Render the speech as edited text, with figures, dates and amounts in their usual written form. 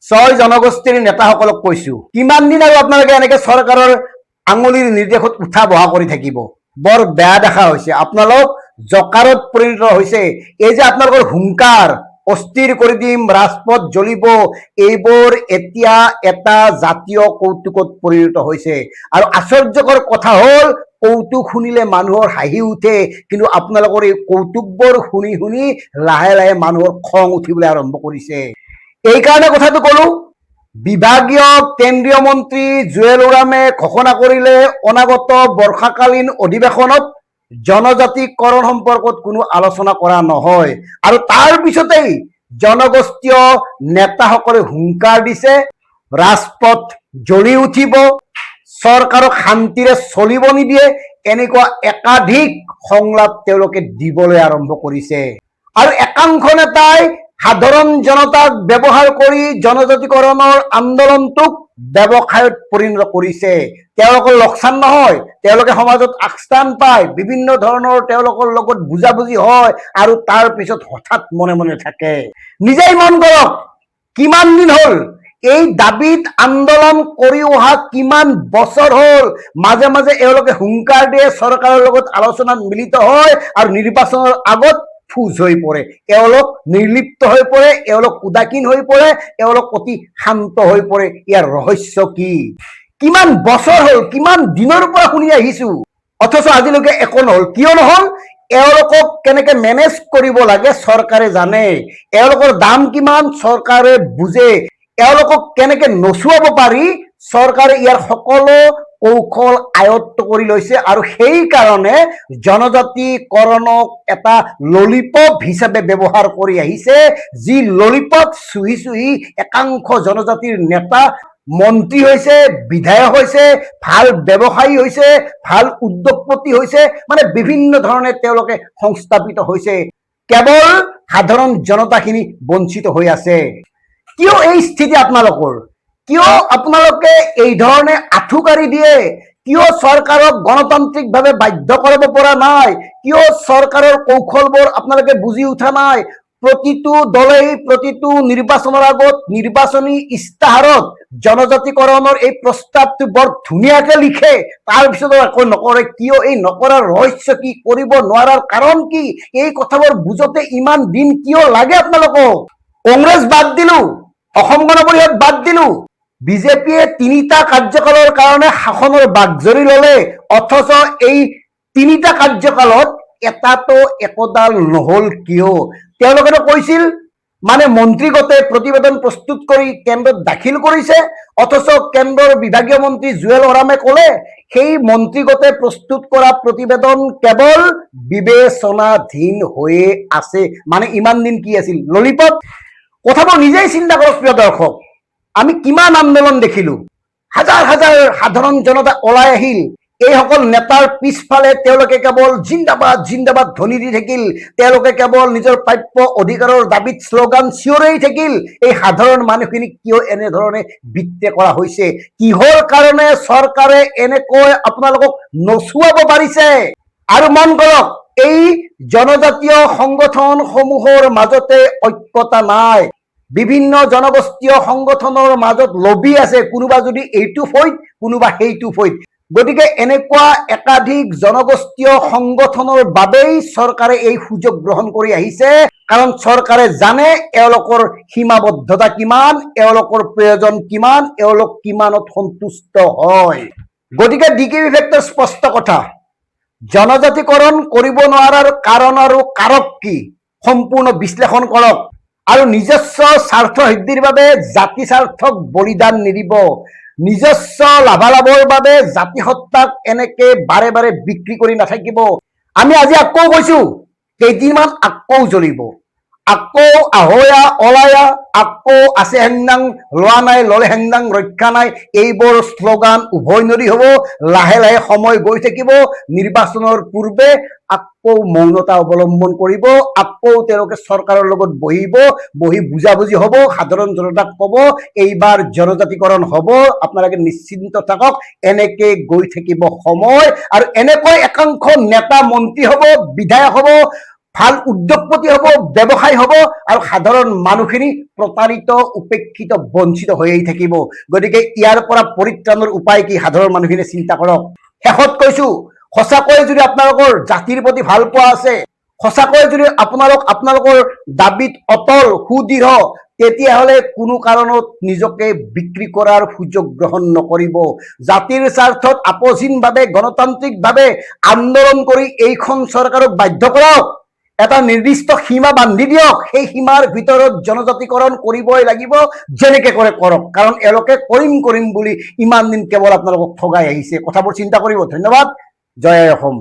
ছয় জনগোষ্ঠীৰ নেতাসকলক কৈছো, কিমান দিন আৰু আপোনালোকে এনেকে চৰকাৰৰ আঙুলিৰ নিৰ্দেশত উঠা বহা কৰি থাকিব? বৰ বেয়া দেখা হৈছে। আপোনালোক জকাৰত পৰিণত হৈছে। এই যে আপোনালোকৰ হুংকাৰ, অস্থিৰ কৰি দিম, ৰাজপথ জ্বলিব, এইবোৰ এতিয়া এটা জাতীয় কৌতুকত পৰিণত হৈছে। আৰু আশ্চৰ্যকৰ কথা হ'ল, কৌতুক শুনিলে মানুহৰ হাঁহি উঠে, কিন্তু আপোনালোকৰ এই কৌতুকবোৰ শুনি শুনি লাহে লাহে মানুহৰ খং উঠিবলৈ আৰম্ভ কৰিছে। এইকাৰণে কথাটো কলো, বিভাগীয় কেন্দ্ৰীয় মন্ত্ৰী জুৱেল ওৰামে ঘোষণা কৰিলে অনাগত বৰ্ষাকালীন অধিৱেশনত জনজাতিকৰণ সম্পৰ্কত কোনো আলোচনা কৰা নহয়। আৰু তাৰ পিছতেই জনগোষ্ঠীয় নেতাসকলে হুংকাৰ দিছে, ৰাজপথ জ্বলি উঠিব, চৰকাৰক শান্তিৰে চলিব নিদিয়ে, এনেকুৱা একাধিক সংলাপ তেওঁলোকে দিবলৈ আৰম্ভ কৰিছে। আৰু একাংশ নেতাই সাধাৰণ জনতাক ব্যৱহাৰ কৰি জনজাতিকৰণৰ আন্দোলনটোক ব্যৱসায়ত পৰিণত কৰিছে। তেওঁলোকৰ লোকচান নহয়, তেওঁলোকে সমাজত আগস্থান পায়, বিভিন্ন ধৰণৰ তেওঁলোকৰ লগত বুজাবুজি হয়, আৰু তাৰ পিছত হঠাৎ মনে মনে থাকে। নিজেই মন কৰক, কিমান দিন হ'ল এই দাবীত আন্দোলন কৰি অহা, কিমান বছৰ হ'ল। মাজে মাজে এওঁলোকে হুংকাৰ দিয়ে, চৰকাৰৰ লগত আলোচনাত মিলিত হয়, আৰু নিৰ্বাচনৰ আগত ফুজ হৈ পৰে, এওঁলোক নিৰ্লিপ্ত হৈ পৰে, এওঁলোক উদাসীন হৈ পৰে, এওঁলোক অতি শান্ত হৈ পৰে। ইয়াৰ ৰহস্য কি? কিমান বছৰ হ'ল, কিমান দিনৰ পৰা শুনি আহিছো, অথচ আজিলৈকে একো নহল। কিয় নহল? এওঁলোকক কেনেকে মেনেজ কৰিব লাগে চৰকাৰে জানে, এওঁলোকৰ দাম কিমান চৰকাৰে বুজে, এওঁলোকক কেনেকে নচুৱাব পাৰি চৰকাৰে ইয়াৰ সকলো কৌশল আয়ত্ত কৰি লৈছে। আৰু সেইকাৰণে জনজাতিকৰণক এটা ললিপপ হিচাপে ব্যৱহাৰ কৰি আহিছে, যি ললিপপ চুহি চুহি একাংশ জনজাতিৰ নেতা মন্ত্ৰী হৈছে, বিধায়ক হৈছে, ভাল ব্যৱসায়ী হৈছে, ভাল উদ্যোগপতি হৈছে, মানে বিভিন্ন ধৰণে তেওঁলোকে সংস্থাপিত হৈছে। কেৱল সাধাৰণ জনতাখিনি বঞ্চিত হৈ আছে। কিয় এই স্থিতি আপোনালোকৰ? কিয় আপোনালোকে এই ধৰণে আঁঠুকাৰি দিয়ে? কিয় চৰকাৰক গণতান্ত্ৰিকভাৱে বাধ্য কৰাব পৰা নাই? কিয় চৰকাৰৰ কৌশলবোৰ আপোনালোকে বুজি উঠা নাই? প্ৰতিটো দলেই প্ৰতিটো নিৰ্বাচনৰ আগত নিৰ্বাচনী ইস্তাহাৰত জনজাতিকৰণৰ এই প্ৰস্তাৱটো বৰ ধুনীয়াকে লিখে, তাৰপিছত একো নকৰে। কিয়? এই নকৰাৰ ৰহস্য কি? কৰিব নোৱাৰাৰ কাৰণ কি? এই কথাবোৰ বুজোতে ইমান দিন কিয় লাগে আপোনালোকক? কংগ্ৰেছ বাদ দিলো, অসম গণ পৰিষদ বাদ দিলো, বিজেপিয়ে 3টা কাৰ্যকালৰ কাৰণে শাসনৰ বাগজৰি ললে, অথচ এই 3টা কাৰ্যকালত এটাতো একোডাল নহল কিয়? তেওঁলোকেতো কৈছিল, মানে মন্ত্ৰীগতে প্ৰতিবেদন প্ৰস্তুত কৰি কেন্দ্ৰত দাখিল কৰিছে, অথচ কেন্দ্ৰৰ বিভাগীয় মন্ত্ৰী জুৱেল ওৰামে ক'লে সেই মন্ত্ৰীগতে প্ৰস্তুত কৰা প্ৰতিবেদন কেৱল বিবেচনাধীন হৈয়ে আছে। মানে ইমান দিন কি আছিল? ললিপপ। কথাবোৰ নিজেই চিন্তা কৰক প্ৰিয় দৰ্শক। আমি কিমান আন্দোলন দেখিলো, হাজাৰ হাজাৰ সাধাৰণ জনতা ওলাই আহিল, এইসকল নেতাৰ পিছফালে তেওঁলোকে কেৱল জিন্দাবাদ জিন্দাবাদ ধ্বনি দি থাকিল, তেওঁলোকে কেৱল নিজৰ প্ৰাপ্য অধিকাৰৰ দাবীত শ্লোগান চিঞৰি থাকিল। এই সাধাৰণ মানুহখিনিক কিয় এনেধৰণে বিত্তে কৰা হৈছে? কিহৰ কাৰণে চৰকাৰে এনেকৈ আপোনালোকক নচুৱাব পাৰিছে? আৰু মন কৰক, এই জনজাতীয় সংগঠন সমূহৰ মাজতে ঐক্যতা নাই, বিভিন্ন জনগোষ্ঠীয় সংগঠনৰ মাজত লবি আছে, কোনোবা যদি এইটো ফৈদ, কোনোবা সেইটো ফৈদ। গতিকে এনেকুৱা একাধিক জনগোষ্ঠীয় সংগঠনৰ বাবেই চৰকাৰে এই সুযোগ গ্ৰহণ কৰি আহিছে, কাৰণ চৰকাৰে জানে এওঁলোকৰ সীমাবদ্ধতা কিমান, এওঁলোকৰ প্ৰয়োজন কিমান, এওঁলোক কিমানত সন্তুষ্ট হয়। গতিকে ডিকে ইফেক্টৰ স্পষ্ট কথা, জনজাতিকৰণ কৰিব নোৱাৰাৰ কাৰণ আৰু কাৰক কি সম্পূৰ্ণ বিশ্লেষণ কৰক, আৰু নিজস্ব স্বাৰ্থ সিদ্ধিৰ বাবে জাতি স্বাৰ্থক বলিদান নিদিব। নিজস্ব লাভালাভৰ বাবে জাতিসত্তাক এনেকে বাৰে বাৰে বিক্ৰী কৰি নাথাকিব। আমি আজি আকৌ কৈছো, কেইদিনমান আকৌ জ্বলিব, আকৌ আহয়া অলায়া, আকৌ আছে হেংদাং, লোৱা নাই ললে হেংদাং, ৰক্ষা নাই, এইবোৰ শ্লোগান উভৈনদী হব। লাহে লাহে সময় গৈ থাকিব, নিৰ্বাচনৰ পূৰ্বে আকৌ মৌনতা অৱলম্বন কৰিব, আকৌ তেওঁলোকে চৰকাৰৰ লগত বহিব, বহি বুজাবুজি হব, সাধাৰণ জনতাক কব এইবাৰ জনজাতিকৰণ হব, আপোনালোকে নিশ্চিন্ত থাকক। এনেকে গৈ থাকিব সময়, আৰু এনেকৈ একাংশ নেতা মন্ত্ৰী হব, বিধায়ক হব, ভাল উদ্যোগপতি হ'ব, ব্যৱসায় হ'ব আৰু সাধাৰণ মানুহখিনি প্ৰতাৰিত, উপেক্ষিত, বঞ্চিত হৈয়ে থাকিব। গতিকে ইয়াৰ পৰা পৰিত্ৰাণৰ উপায় কি সাধাৰণ মানুহখিনিয়ে চিন্তা কৰক। শেষত কৈছো, সঁচাকৈ যদি আপোনালোকৰ জাতিৰ প্ৰতি ভাল পোৱা আছে, সঁচাকৈ যদি আপোনালোকৰ দাবীত অটল, সুদৃঢ়, তেতিয়াহ'লে কোনো কাৰণত নিজকে বিক্ৰী কৰাৰ সুযোগ গ্ৰহণ নকৰিব। জাতিৰ স্বাৰ্থত আপোচহীনভাৱে, গণতান্ত্ৰিকভাৱে আন্দোলন কৰি এইখন চৰকাৰক বাধ্য কৰক, এটা নিৰ্দিষ্ট সীমা বান্ধি দিয়ক, সেই সীমাৰ ভিতৰত জনজাতিকৰণ কৰিবই লাগিব, যেনেকে কৰে কৰক, কাৰণ এওঁলোকে কৰিম বুলি ইমান দিন কেৱল আপোনালোকক ঠগাই আহিছে। কথাবোৰ চিন্তা কৰিব। ধন্যবাদ। জয় অসম।